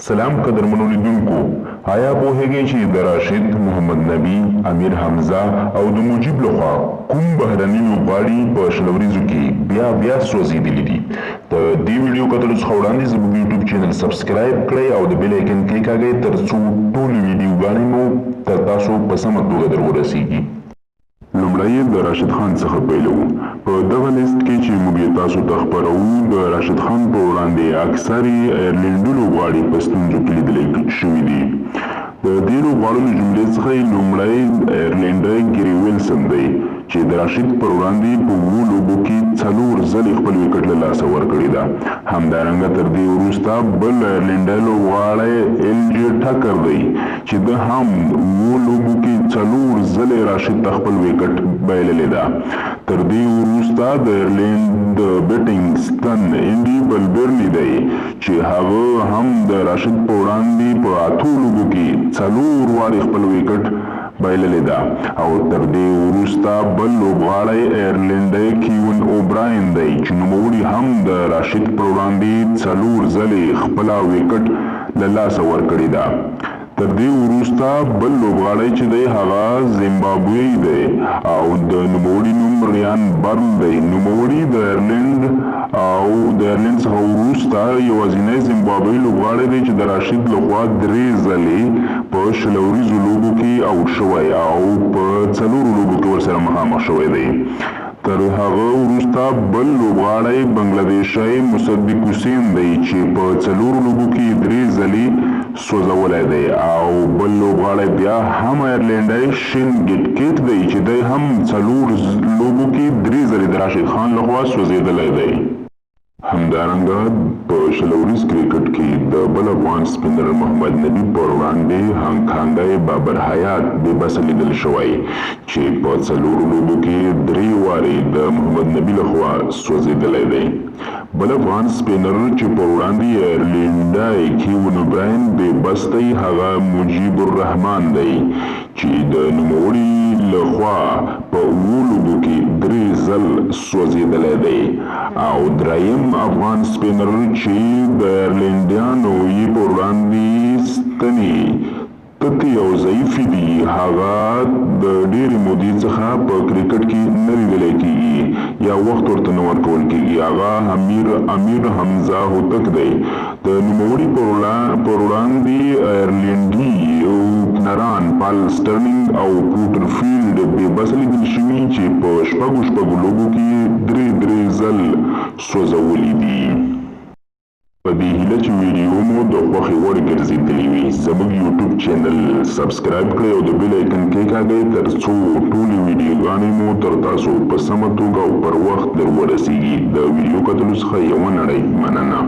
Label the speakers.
Speaker 1: سلام قدرمنو لیدونکو، آیا پوهیږئ چې د راشد محمد نبی، امیر حمزه او د مجیب لخوا کوم بهرني لوبغاړي په شلوریزو کې بیا سوځېدلي دي؟ د دې ویډیو کتلو څخه وړاندې زموږ یوټیوب چینل سبسکرایب کړئ او د بیل آیکن کلیکاږئ ترڅو ټولې ویډیوګانې مو تر تاسو په سمه توګه در ورسیږي. لومړی د راشد خان څخه پیلوو. په دغه لیست کې چې موږ تاسو ته خپروو، د راشد خان په وړاندې اکثرې ایرلینډو لوبغاړي په ستونزو کې لیدلی شوي دي. د دې لوبغاړو له جملې څخه لومړی ایرلینډی ګیري ویلسن دی چې د راشد پر وړاندې په 7 لوبو کې 4 ځلې خپل وکټ له لاسه ورکړی ده. همدارنګه تر دې وروسته بل ایرلینډی لوبغاړی ایل جی ټکر دی چې د هم 7 لوبو کې 4 ځلې راشد ته خپل وکټ بایللی ده. تر دې وروسته د ایرلینډ د بیټینګ ستن انډي بلبرني دی چې هغه هم د راشد په وړاندې په 8 لوبو کې 4 وارې خپل وکټ بایللی ده. او تر دې وروسته بل لوبغاړی ایرلینډی کیون اوبراین دی چې نوموړي هم د راشد پر وړاندې 4 ځلې خپله وکټ له لاسه ورکړې ده. تر دې وروسته بل لوبغاړی چې دی هغه زیمبابوې دی او د نوموړي نوم ریان برن دی. نوموړي د ایرلینډ څخه وروسته یوازینی زیمبابوې لوبغاړی دی چې د راشد لخوا 3 ځلې په شلوریزو لوبو کې آوټ شوی او په 4 لوبو کې ورسره مخامخ شوی دی. تر هغه وروسته بل لوبغاړی بنګلادیشی مصدق حسین دی چې په 4 لوبو کې 3 ځلې سوځولی دی. او بل لوبغاړی بیا هم ایرلینډی شین ګیټکیټ دی چې دی هم 4 لوبو کې 3 ځلې د راشد خان لخوا سوځېدلی دی. همدارنګه په شلوریز کرکټ کې د بل افغان سپینر محمد نبی پر وړاندې هنګکانګی بابر حیات بې بسه لیدل شوی چې په 4 لوبو کې 3 وارې د محمد نبی لخوا سوځېدلی دی. بل افغان سپینر چې پر وړاندې ایرلینډی کیون اوبراین بې بس دی هغه مجیب الرحمان دی چې د نوموړي لخوا په 7 لوبو کې 3 ځل سوځېدلی دی. او دریم افغان سپینر چې د ایرلینډیانو یې پر وړاندې ستنې تتې او ضعیفې دي هغه د ډېرې مودې څخه په کرکټ کې نه لیدلی کېږي یا وخت ورته نه ورکول کېږي. هغه امیر حمزه هوتک دی. د نوموړي پر وړاندې ایرلینډي اوپنران پال سټرلینګ او پورټرفیلډ بې بسه لیدل شوي چې په 6 لوبو کې 3 ځل سوځولي دي. په دې هیله چې ویډیو مو د خوښې وړ ګرځېدلې وي، زموږ یوټیوب چینل سبسکرایب کړئ او د بیل آیکن کلیکاږئ ترڅو ټولې ویډیوګانې مو تر تاسو په سمه توګه او پر وخت در ورسیږي. د ویډیو کتلو څخه یوه نړۍ مننه.